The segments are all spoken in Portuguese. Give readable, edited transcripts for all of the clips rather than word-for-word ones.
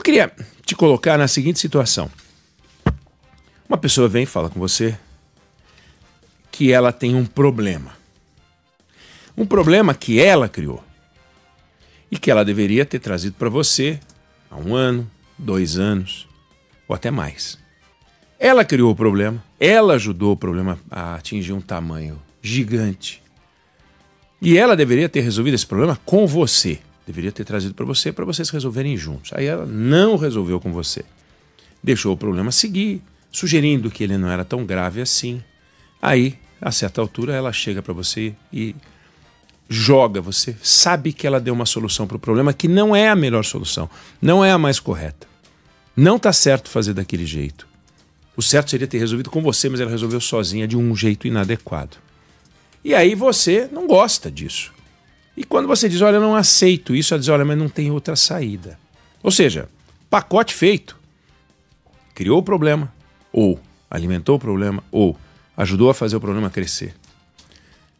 queria te colocar na seguinte situação. Uma pessoa vem e fala com você que ela tem um problema. Um problema que ela criou. E que ela deveria ter trazido para você há 1 ano, 2 anos, ou até mais. Ela criou o problema, ela ajudou o problema a atingir um tamanho gigante. E ela deveria ter resolvido esse problema com você. Deveria ter trazido para vocês resolverem juntos. Aí ela não resolveu com você. Deixou o problema seguir, sugerindo que ele não era tão grave assim. Aí, a certa altura, ela chega para você e joga você. Sabe que ela deu uma solução para o problema que não é a melhor solução, não é a mais correta. Não está certo fazer daquele jeito. O certo seria ter resolvido com você, mas ela resolveu sozinha de um jeito inadequado. E aí você não gosta disso. E quando você diz, olha, eu não aceito isso, ela diz, olha, mas não tem outra saída. Ou seja, pacote feito. Criou o problema, ou alimentou o problema, ou ajudou a fazer o problema crescer.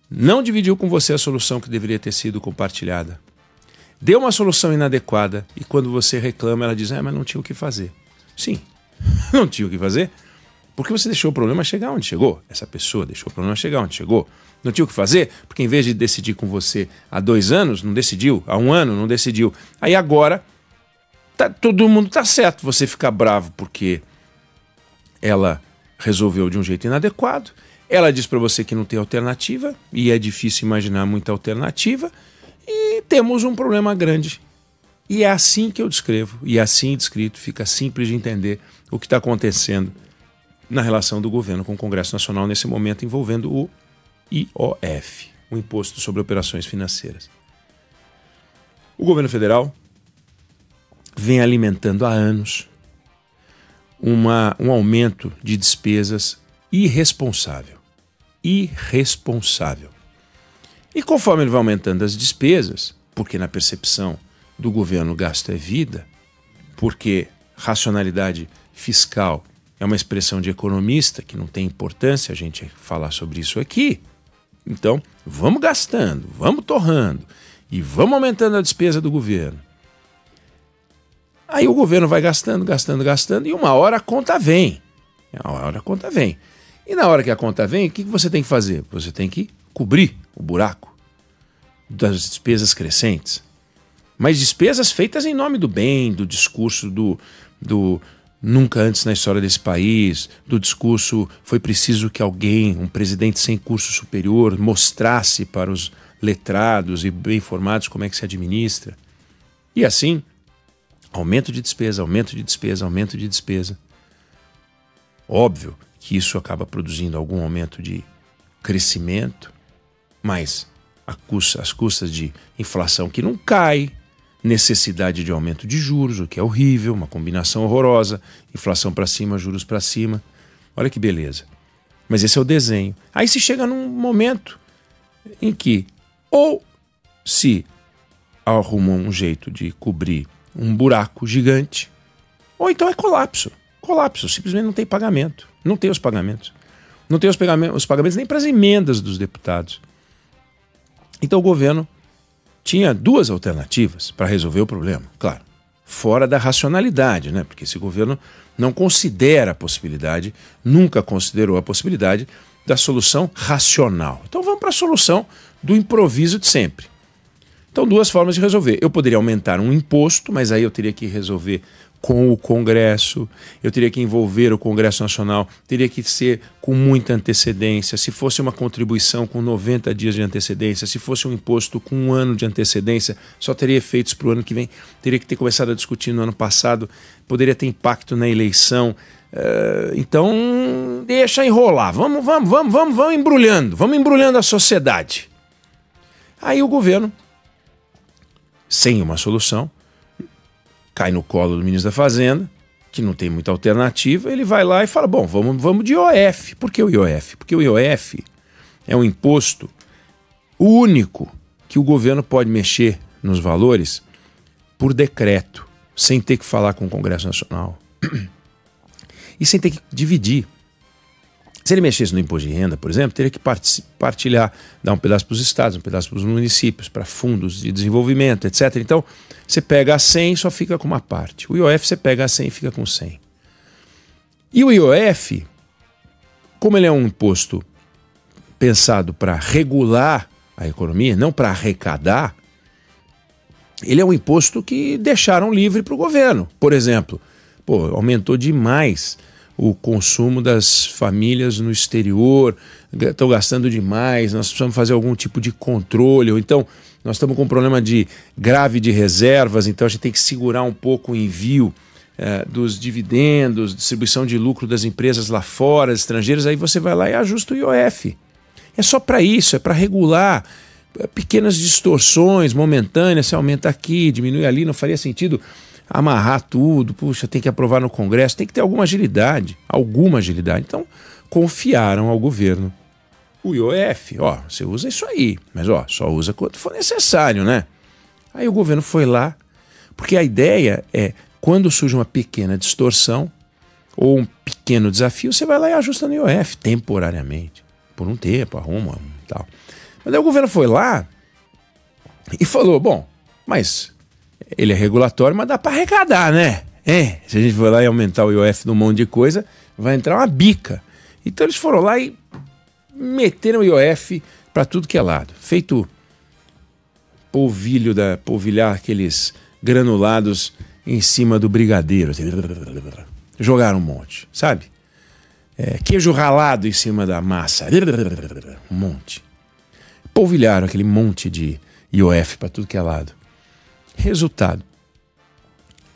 Não dividiu com você a solução que deveria ter sido compartilhada. Deu uma solução inadequada e quando você reclama, ela diz, mas não tinha o que fazer. Sim, não tinha o que fazer, porque você deixou o problema chegar onde chegou. Essa pessoa deixou o problema chegar onde chegou. Não tinha o que fazer, porque em vez de decidir com você há 2 anos, não decidiu. Há 1 ano, não decidiu. Aí agora, todo mundo está certo. Você fica bravo porque ela resolveu de um jeito inadequado. Ela diz para você que não tem alternativa, e é difícil imaginar muita alternativa, e temos um problema grande. E é assim que eu descrevo, e é assim descrito, fica simples de entender o que está acontecendo na relação do governo com o Congresso Nacional nesse momento envolvendo o IOF, o Imposto sobre Operações Financeiras. O governo federal vem alimentando há anos um aumento de despesas irresponsável. Irresponsável. E conforme ele vai aumentando as despesas, porque na percepção do governo gasto é vida, porque racionalidade fiscal é uma expressão de economista que não tem importância a gente falar sobre isso aqui. Então, vamos gastando, vamos torrando e vamos aumentando a despesa do governo. Aí o governo vai gastando, gastando, gastando e uma hora a conta vem. E na hora que a conta vem, o que você tem que fazer? Você tem que cobrir o buraco das despesas crescentes. Mas despesas feitas em nome do bem, do discurso do nunca antes na história desse país, do discurso foi preciso que alguém, um presidente sem curso superior, mostrasse para os letrados e bem informados como é que se administra. E assim, aumento de despesa, aumento de despesa, aumento de despesa. Óbvio que isso acaba produzindo algum aumento de crescimento, mas às custas de inflação que não cai, necessidade de aumento de juros, o que é horrível, uma combinação horrorosa, inflação para cima, juros para cima. Olha que beleza. Mas esse é o desenho. Aí se chega num momento em que ou se arruma um jeito de cobrir um buraco gigante, ou então é colapso. Colapso, simplesmente não tem pagamento. Não tem os pagamentos. Não tem os pagamentos nem para as emendas dos deputados. Então o governo tinha 2 alternativas para resolver o problema. Claro, fora da racionalidade, né? Porque esse governo não considera a possibilidade, nunca considerou a possibilidade da solução racional. Então vamos para a solução do improviso de sempre. Então 2 formas de resolver. Eu poderia aumentar um imposto, mas aí eu teria que resolver com o Congresso, eu teria que envolver o Congresso Nacional, teria que ser com muita antecedência. Se fosse uma contribuição com 90 dias de antecedência, se fosse um imposto com 1 ano de antecedência, só teria efeitos para o ano que vem, teria que ter começado a discutir no ano passado, poderia ter impacto na eleição. Então, deixa enrolar, vamos embrulhando a sociedade. Aí o governo, sem uma solução, cai no colo do ministro da Fazenda, que não tem muita alternativa, ele vai lá e fala, bom, vamos de IOF. Por que o IOF? Porque o IOF é um imposto único que o governo pode mexer nos valores por decreto, sem ter que falar com o Congresso Nacional e sem ter que dividir Se ele mexesse no imposto de renda, por exemplo, teria que partilhar, dar um pedaço para os estados, um pedaço para os municípios, para fundos de desenvolvimento, etc. Então, você pega a 100 e só fica com uma parte. O IOF você pega a 100 e fica com 100. E o IOF, como ele é um imposto pensado para regular a economia, não para arrecadar, ele é um imposto que deixaram livre para o governo. Por exemplo, aumentou demais o consumo das famílias no exterior, estão gastando demais, nós precisamos fazer algum tipo de controle, ou então nós estamos com um problema grave de reservas, então a gente tem que segurar um pouco o envio dos dividendos, distribuição de lucro das empresas lá fora, estrangeiras, aí você vai lá e ajusta o IOF. É só para isso, é para regular pequenas distorções momentâneas, você aumenta aqui, diminui ali, não faria sentido amarrar tudo, puxa, tem que aprovar no Congresso, tem que ter alguma agilidade. Então, confiaram ao governo o IOF. Você usa isso aí, mas só usa quando for necessário, né? Aí o governo foi lá, porque a ideia é, quando surge uma pequena distorção ou um pequeno desafio, você vai lá e ajusta no IOF, temporariamente, por um tempo, arruma e tal. Mas aí o governo foi lá e falou, mas ele é regulatório, mas dá para arrecadar, né? Se a gente for lá e aumentar o IOF num monte de coisa, vai entrar uma bica. Então eles foram lá e meteram o IOF para tudo que é lado. Feito polvilhar aqueles granulados em cima do brigadeiro. Jogaram um monte, sabe? Queijo ralado em cima da massa. Um monte. Polvilharam aquele monte de IOF para tudo que é lado. Resultado,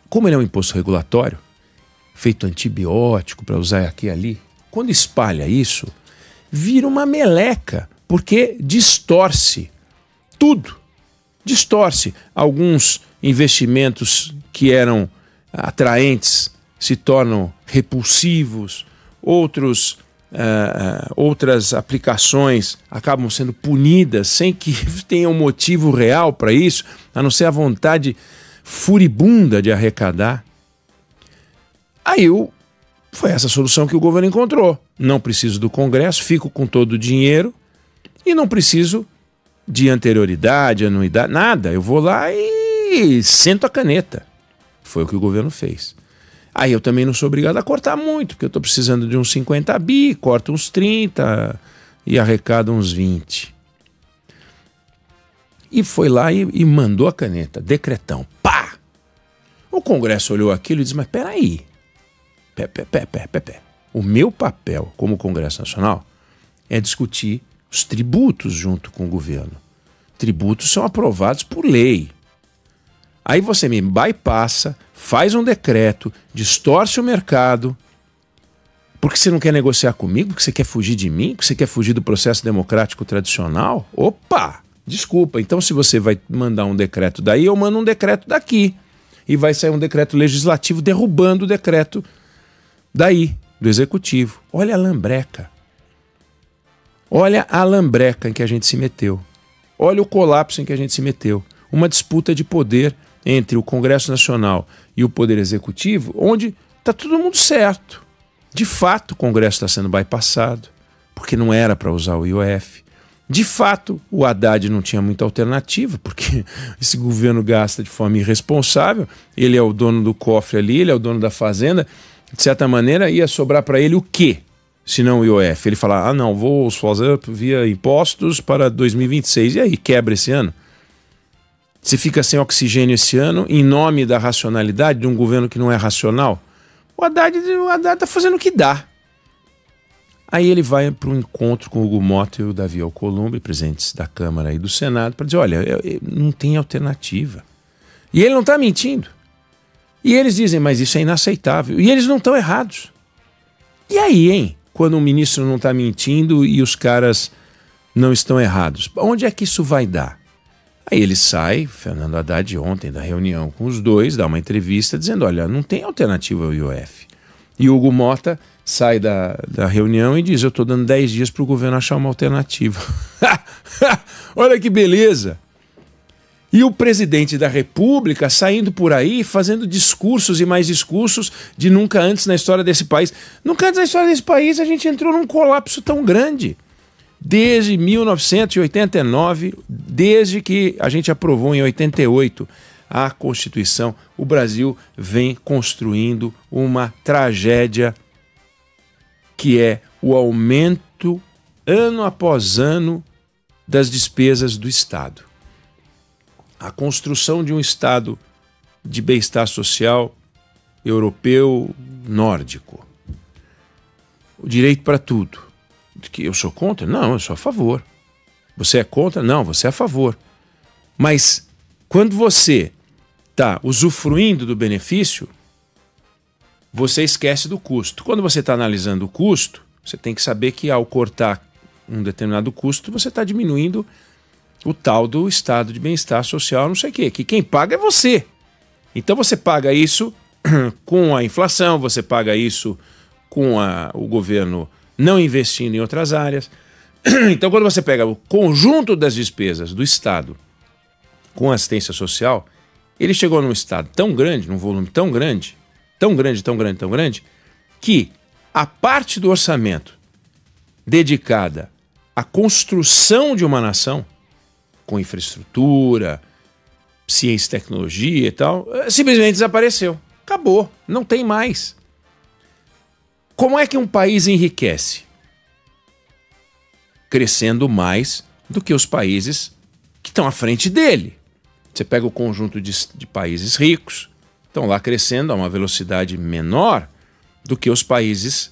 como ele é um imposto regulatório, feito antibiótico para usar aqui e ali, quando espalha isso, vira uma meleca, porque distorce tudo. Distorce. Alguns investimentos que eram atraentes se tornam repulsivos, outras aplicações acabam sendo punidas sem que tenha um motivo real para isso, a não ser a vontade furibunda de arrecadar. Aí foi essa solução que o governo encontrou. Não preciso do Congresso, fico com todo o dinheiro e não preciso de anterioridade, anuidade, nada. Eu vou lá e sento a caneta. Foi o que o governo fez. Aí eu também não sou obrigado a cortar muito, porque eu estou precisando de uns 50 bi, corto uns 30 e arrecado uns 20. E foi lá e mandou a caneta, decretão, pá! O Congresso olhou aquilo e disse, mas peraí, o meu papel como Congresso Nacional é discutir os tributos junto com o governo. Tributos são aprovados por lei. Aí você me bypassa, faz um decreto, distorce o mercado, porque você não quer negociar comigo, porque você quer fugir de mim, porque você quer fugir do processo democrático tradicional. Opa! Desculpa, então se você vai mandar um decreto daí, eu mando um decreto daqui. E vai sair um decreto legislativo derrubando o decreto daí, do executivo. Olha a lambreca. Olha a lambreca em que a gente se meteu. Olha o colapso em que a gente se meteu. Uma disputa de poder entre o Congresso Nacional e o Poder Executivo, onde está todo mundo certo. De fato, o Congresso está sendo bypassado, porque não era para usar o IOF. De fato, o Haddad não tinha muita alternativa, porque esse governo gasta de forma irresponsável, ele é o dono do cofre ali, ele é o dono da fazenda, de certa maneira ia sobrar para ele o quê? Se não o IOF. Ele fala, não, vou fazer via impostos para 2026, e aí quebra esse ano. Você fica sem oxigênio esse ano em nome da racionalidade de um governo que não é racional? O Haddad está fazendo o que dá. Aí ele vai para um encontro com o Hugo Mota e o Davi Alcolumbre, presidentes da Câmara e do Senado, para dizer, olha, não tem alternativa. E ele não está mentindo. E eles dizem, mas isso é inaceitável. E eles não estão errados. E aí, hein? Quando o ministro não está mentindo e os caras não estão errados. Onde é que isso vai dar? Aí ele sai, Fernando Haddad ontem da reunião com os dois, dá uma entrevista dizendo, olha, não tem alternativa ao IOF. E o Hugo Mota sai da reunião e diz, eu estou dando 10 dias para o governo achar uma alternativa. Olha que beleza! E o presidente da República saindo por aí, fazendo discursos e mais discursos de nunca antes na história desse país. Nunca antes na história desse país a gente entrou num colapso tão grande. Desde 1989, desde que a gente aprovou em 88 a Constituição, o Brasil vem construindo uma tragédia que é o aumento, ano após ano, das despesas do Estado. A construção de um Estado de bem-estar social europeu nórdico. O direito para tudo. Que eu sou contra? Não, eu sou a favor. Você é contra? Não, você é a favor. Mas quando você está usufruindo do benefício, você esquece do custo. Quando você está analisando o custo, você tem que saber que ao cortar um determinado custo, você está diminuindo o tal do estado de bem-estar social, não sei o quê, que quem paga é você. Então você paga isso com a inflação, você paga isso com o governo não investindo em outras áreas. Então quando você pega o conjunto das despesas do Estado com assistência social, ele chegou num estado tão grande, num volume tão grande, que a parte do orçamento dedicada à construção de uma nação, com infraestrutura, ciência e tecnologia e tal, simplesmente desapareceu. Acabou, não tem mais. Como é que um país enriquece? Crescendo mais do que os países que estão à frente dele. Você pega o conjunto de países ricos, estão lá crescendo a uma velocidade menor do que os países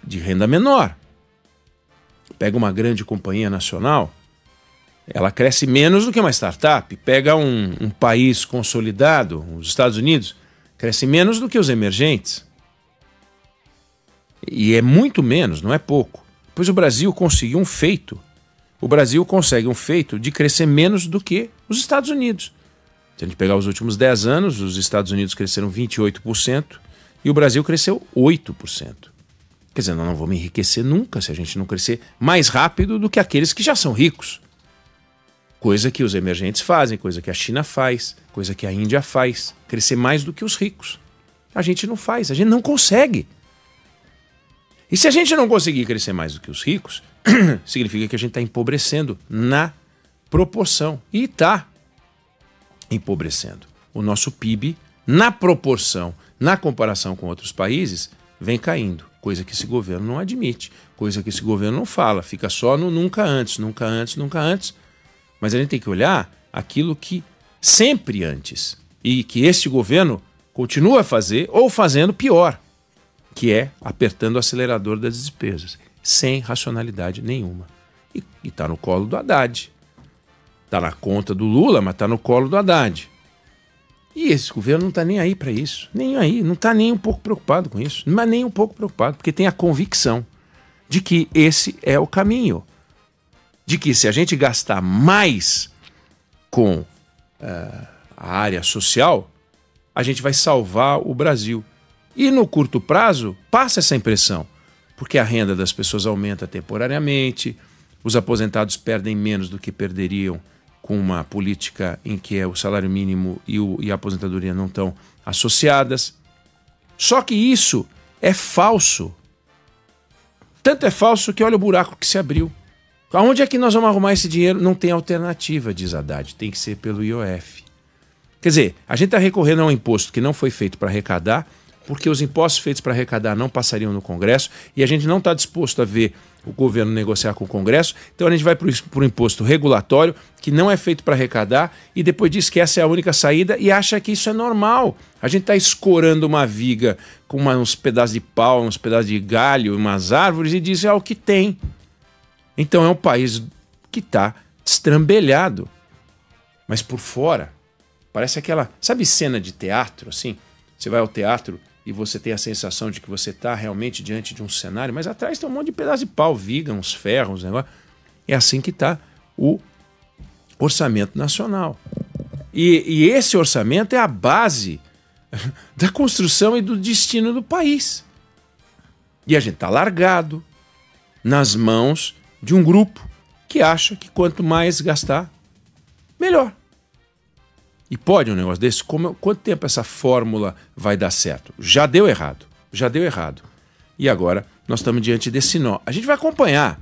de renda menor. Pega uma grande companhia nacional, ela cresce menos do que uma startup. Pega um país consolidado, os Estados Unidos, cresce menos do que os emergentes. E é muito menos, não é pouco. Pois o Brasil conseguiu um feito. O Brasil consegue um feito de crescer menos do que os Estados Unidos. Se a gente pegar os últimos 10 anos, os Estados Unidos cresceram 28% e o Brasil cresceu 8%. Quer dizer, nós não vamos enriquecer nunca se a gente não crescer mais rápido do que aqueles que já são ricos. Coisa que os emergentes fazem, coisa que a China faz, coisa que a Índia faz. Crescer mais do que os ricos. A gente não faz, a gente não consegue. E se a gente não conseguir crescer mais do que os ricos, significa que a gente está empobrecendo na proporção. E está empobrecendo. O nosso PIB, na proporção, na comparação com outros países, vem caindo. Coisa que esse governo não admite, coisa que esse governo não fala. Fica só no nunca antes, nunca antes, nunca antes. Mas a gente tem que olhar aquilo que sempre antes e que este governo continua a fazer ou fazendo pior, que é apertando o acelerador das despesas, sem racionalidade nenhuma. E está no colo do Haddad. Está na conta do Lula, mas está no colo do Haddad. E esse governo não está nem aí para isso. Nem aí, não está nem um pouco preocupado com isso. Mas nem um pouco preocupado, porque tem a convicção de que esse é o caminho. De que se a gente gastar mais com a área social, a gente vai salvar o Brasil. E no curto prazo, passa essa impressão, porque a renda das pessoas aumenta temporariamente, os aposentados perdem menos do que perderiam com uma política em que o salário mínimo e a aposentadoria não estão associadas. Só que isso é falso. Tanto é falso que olha o buraco que se abriu. Aonde é que nós vamos arrumar esse dinheiro? Não tem alternativa, diz Haddad, tem que ser pelo IOF. Quer dizer, a gente está recorrendo a um imposto que não foi feito para arrecadar, porque os impostos feitos para arrecadar não passariam no Congresso e a gente não está disposto a ver o governo negociar com o Congresso, então a gente vai para o imposto regulatório, que não é feito para arrecadar, e depois diz que essa é a única saída e acha que isso é normal. A gente está escorando uma viga com uns pedaços de pau, uns pedaços de galho, umas árvores e diz, é o que tem. Então é um país que está destrambelhado. Mas por fora, parece aquela... Sabe cena de teatro, assim? Você vai ao teatro e você tem a sensação de que você está realmente diante de um cenário, mas atrás tem um monte de pedaço de pau, viga, uns ferros, uns negócios. É assim que está o orçamento nacional. E esse orçamento é a base da construção e do destino do país. E a gente está largado nas mãos de um grupo que acha que quanto mais gastar, melhor. E pode um negócio desse? Quanto tempo essa fórmula vai dar certo? Já deu errado. Já deu errado. E agora nós estamos diante desse nó. A gente vai acompanhar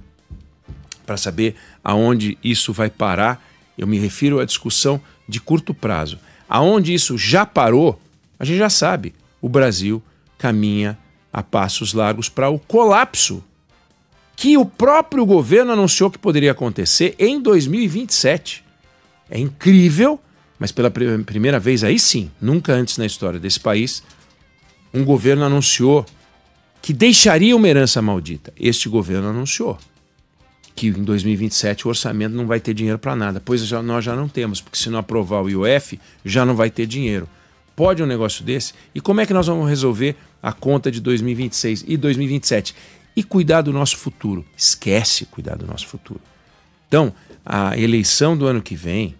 para saber aonde isso vai parar. Eu me refiro à discussão de curto prazo. Aonde isso já parou, a gente já sabe. O Brasil caminha a passos largos para o colapso que o próprio governo anunciou que poderia acontecer em 2027. É incrível, mas pela primeira vez, aí sim, nunca antes na história desse país, um governo anunciou que deixaria uma herança maldita. Este governo anunciou que em 2027 o orçamento não vai ter dinheiro para nada, pois nós já não temos, porque se não aprovar o IOF, já não vai ter dinheiro. Pode um negócio desse? E como é que nós vamos resolver a conta de 2026 e 2027? E cuidar do nosso futuro. Esquece cuidar do nosso futuro. Então, a eleição do ano que vem,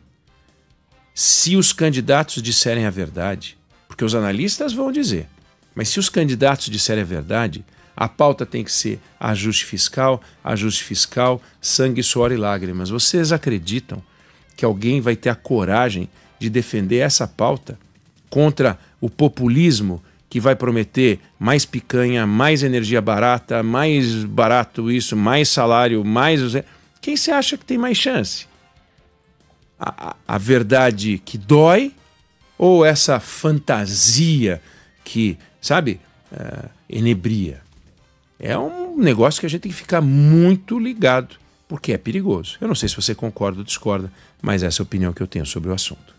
se os candidatos disserem a verdade, porque os analistas vão dizer, mas se os candidatos disserem a verdade, a pauta tem que ser ajuste fiscal, sangue, suor e lágrimas. Vocês acreditam que alguém vai ter a coragem de defender essa pauta contra o populismo que vai prometer mais picanha, mais energia barata, mais barato isso, mais salário, mais... Quem você acha que tem mais chance? A verdade que dói ou essa fantasia que, sabe, enebria? É um negócio que a gente tem que ficar muito ligado, porque é perigoso. Eu não sei se você concorda ou discorda, mas essa é a opinião que eu tenho sobre o assunto.